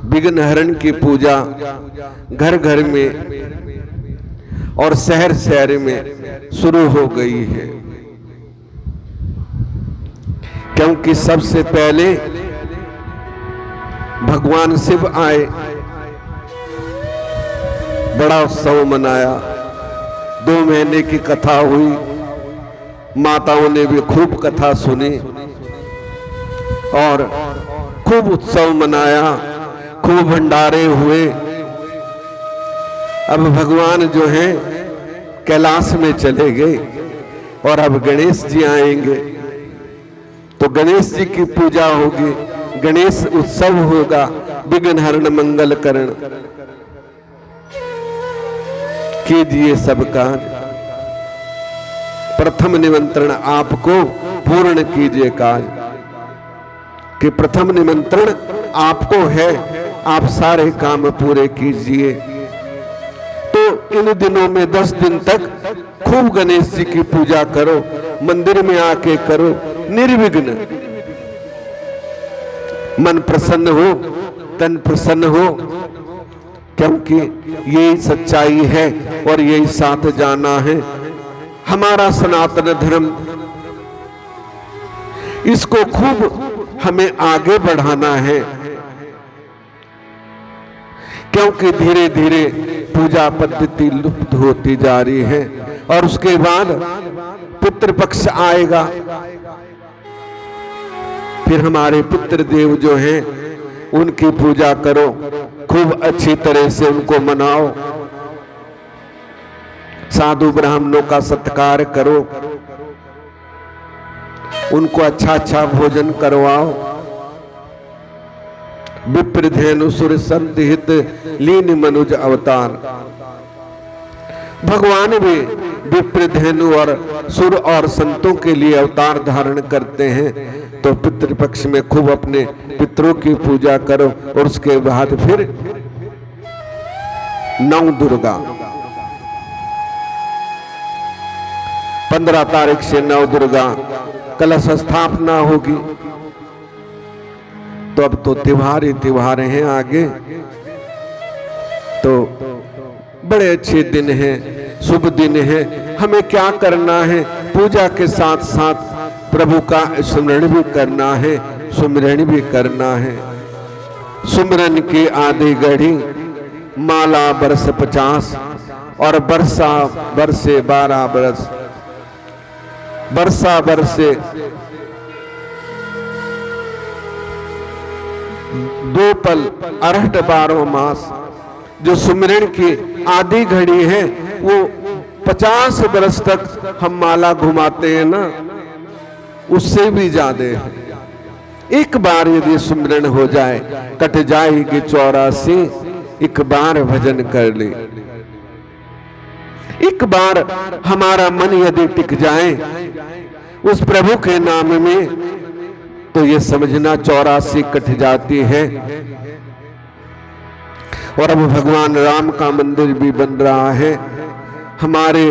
विघ्न हरण की पूजा घर घर में और शहर शहर में शुरू हो गई है, क्योंकि सबसे पहले भगवान शिव आए, बड़ा उत्सव मनाया, 2 महीने की कथा हुई, माताओं ने भी खूब कथा सुनी और खूब उत्सव मनाया, खूब भंडारे हुए। अब भगवान जो हैं कैलाश में चले गए और अब गणेश जी आएंगे, तो गणेश जी की पूजा होगी, गणेश उत्सव होगा, विघ्न हरण मंगल करण कीजिए सब काज। प्रथम निमंत्रण आपको पूर्ण कीजिए काज, कि प्रथम निमंत्रण आपको है, आप सारे काम पूरे कीजिए। तो इन दिनों में 10 दिन तक खूब गणेश जी की पूजा करो, मंदिर में आके करो, निर्विघ्न। मन प्रसन्न हो, तन प्रसन्न हो, क्योंकि यही सच्चाई है और यही साथ जाना है। हमारा सनातन धर्म, इसको खूब हमें आगे बढ़ाना है, क्योंकि धीरे धीरे पूजा पद्धति लुप्त होती जा रही है। और उसके बाद पितृपक्ष आएगा, फिर हमारे पितृदेव जो हैं उनकी पूजा करो, खूब अच्छी तरह से उनको मनाओ, साधु ब्राह्मणों का सत्कार करो, उनको अच्छा अच्छा भोजन करवाओ। विप्रधेनु सुर संहित लीन मनुज अवतार, भगवान भी विप्रधेनु और सुर और संतों के लिए अवतार धारण करते हैं। तो पितृपक्ष में खूब अपने पितरों की पूजा करो और उसके बाद फिर 9 दुर्गा, 15 तारीख से 9 दुर्गा कलश स्थापना होगी। तो अब तो त्योहार ही त्योहार हैं आगे, तो बड़े अच्छे दिन हैं, शुभ दिन है। हमें क्या करना है? पूजा के साथ साथ प्रभु का स्मरण भी करना है, सुमिरन भी करना है। सुमिरन की आधी घड़ी माला बरस 50 और बरसा बरसे 12 बरस, बरसा बरसे 2 पल अरहट 12 मास। जो सुमिरन की आधी घड़ी है वो 50 बरस तक हम माला घुमाते हैं ना, उससे भी ज्यादा है। एक बार यदि सुमिरन हो जाए कट जाएगी 84, एक बार भजन कर ले। एक बार हमारा मन यदि टिक जाए उस प्रभु के नाम में, तो ये समझना 84 कट जाती है। और अब भगवान राम का मंदिर भी बन रहा है। हमारे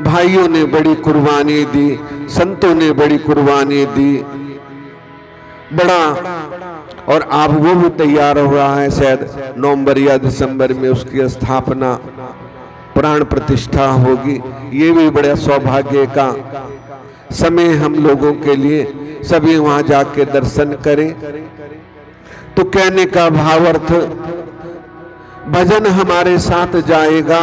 भाइयों ने बड़ी कुर्बानी दी, संतों ने बड़ी कुर्बानी दी, बड़ा। और अब वो भी तैयार हो रहा है, शायद नवंबर या दिसंबर में उसकी स्थापना, प्राण प्रतिष्ठा होगी। ये भी बड़ा सौभाग्य का समय हम लोगों के लिए, सभी वहां जाके दर्शन करें। तो कहने का भावार्थ, भजन हमारे साथ जाएगा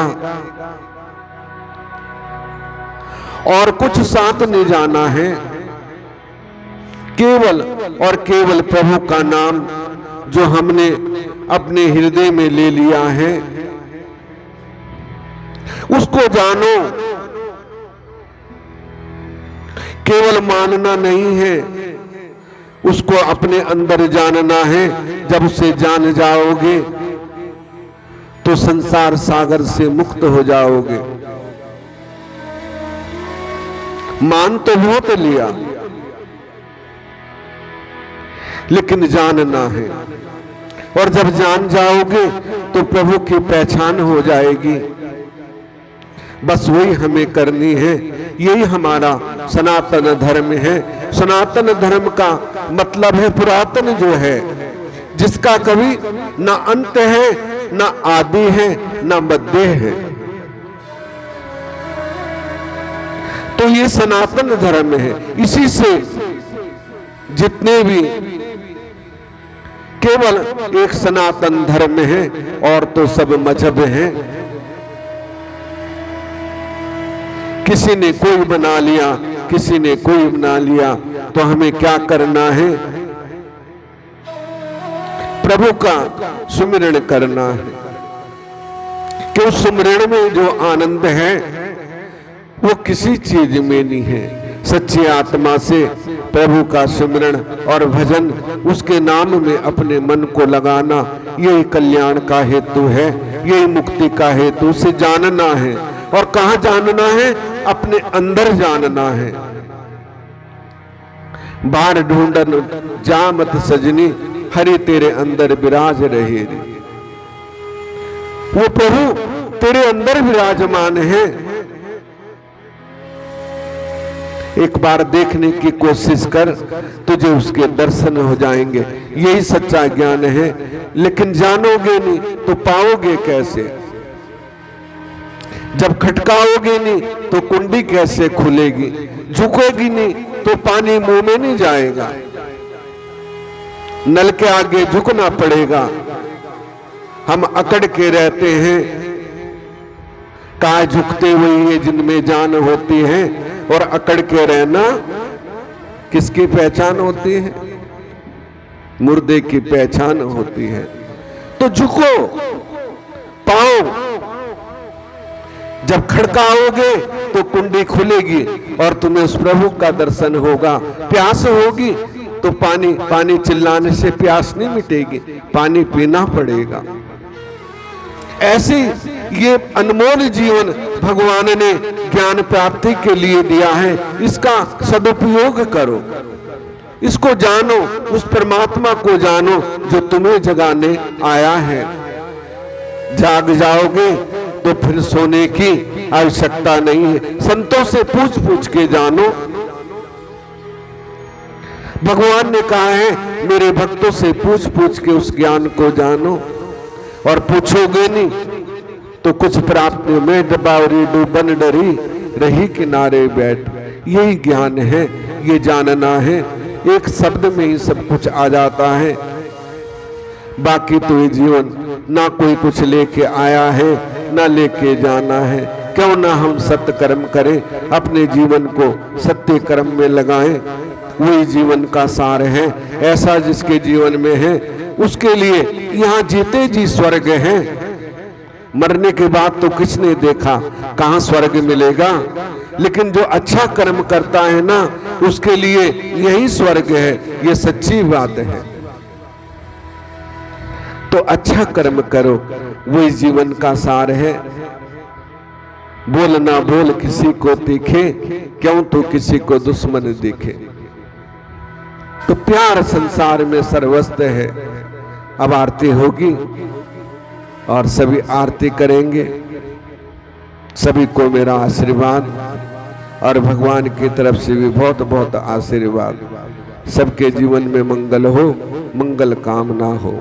और कुछ साथ नहीं जाना है, केवल और केवल प्रभु का नाम जो हमने अपने हृदय में ले लिया है उसको जानो। केवल मानना नहीं है, उसको अपने अंदर जानना है। जब उसे जान जाओगे तो संसार सागर से मुक्त हो जाओगे। मान तो बहुत लिया, लेकिन जानना है। और जब जान जाओगे तो प्रभु की पहचान हो जाएगी। बस वही हमें करनी है, यही हमारा सनातन धर्म है। सनातन धर्म का मतलब है पुरातन जो है, जिसका कभी ना अंत है, ना आदि है, ना मध्य है। तो ये सनातन धर्म है। इसी से जितने भी केवल एक सनातन धर्म है और तो सब मजहब हैं। किसी ने कोई बना लिया, किसी ने कोई बना लिया, तो हमें क्या करना है? प्रभु का सुमिरण करना है। कि उस सुमिरण में जो आनंद है वो किसी चीज में नहीं है। सच्ची आत्मा से प्रभु का सुमिरण और भजन, उसके नाम में अपने मन को लगाना, यही कल्याण का हेतु है, यही मुक्ति का हेतु। उसे जानना है। और कहां जानना है? अपने अंदर जानना है। बाहर ढूंढन जा मत सजनी, हरि तेरे अंदर विराज रहे रे। वो प्रभु तेरे अंदर विराजमान है। एक बार देखने की कोशिश कर, तुझे उसके दर्शन हो जाएंगे। यही सच्चा ज्ञान है। लेकिन जानोगे नहीं तो पाओगे कैसे? जब खटकाओगे नहीं तो कुंडी कैसे खुलेगी? झुकोगी नहीं तो पानी मुंह में नहीं जाएगा। नल के आगे झुकना पड़ेगा। हम अकड़ के रहते हैं। कहा झुकते वही है जिनमें जान होती है। और अकड़ के रहना किसकी पहचान होती है? मुर्दे की पहचान होती है। तो झुको, पाओ। जब खड़काओगे तो कुंडी खुलेगी और तुम्हें उस प्रभु का दर्शन होगा। प्यास होगी तो पानी चिल्लाने से प्यास नहीं मिटेगी, पानी पीना पड़ेगा। ऐसी ये अनमोल जीवन भगवान ने ज्ञान प्राप्ति के लिए दिया है। इसका सदुपयोग करो, इसको जानो, उस परमात्मा को जानो जो तुम्हें जगाने आया है। जाग जाओगे तो फिर सोने की आवश्यकता नहीं है। संतों से पूछ पूछ के जानो। भगवान ने कहा है मेरे भक्तों से पूछ पूछ के उस ज्ञान को जानो। और पूछोगे नहीं तो कुछ प्राप्त में डबावरी डूबन डरी रही किनारे बैठ। यही ज्ञान है, ये जानना है। एक शब्द में ही सब कुछ आ जाता है। बाकी तो ये जीवन ना कोई कुछ लेके आया है, ना लेके जाना है। क्यों ना हम सत्य कर्म करें, अपने जीवन को सत्य कर्म में लगाएं। वही जीवन का सार है। ऐसा जिसके जीवन में है उसके लिए यहाँ जीते जी स्वर्ग है। मरने के बाद तो किसने देखा कहां स्वर्ग मिलेगा? लेकिन जो अच्छा कर्म करता है ना, उसके लिए यही स्वर्ग है। ये सच्ची बात है। तो अच्छा कर्म करो, वही जीवन का सार है। बोल ना बोल किसी को तीखे, क्यों तो किसी को दुश्मन दिखे। तो प्यार संसार में सर्वस्व है। अब आरती होगी और सभी आरती करेंगे। सभी को मेरा आशीर्वाद और भगवान की तरफ से भी बहुत बहुत आशीर्वाद। सबके जीवन में मंगल हो, मंगल कामना हो।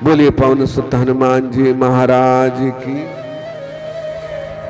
बोलिए पवन सुत हनुमान जी महाराज की।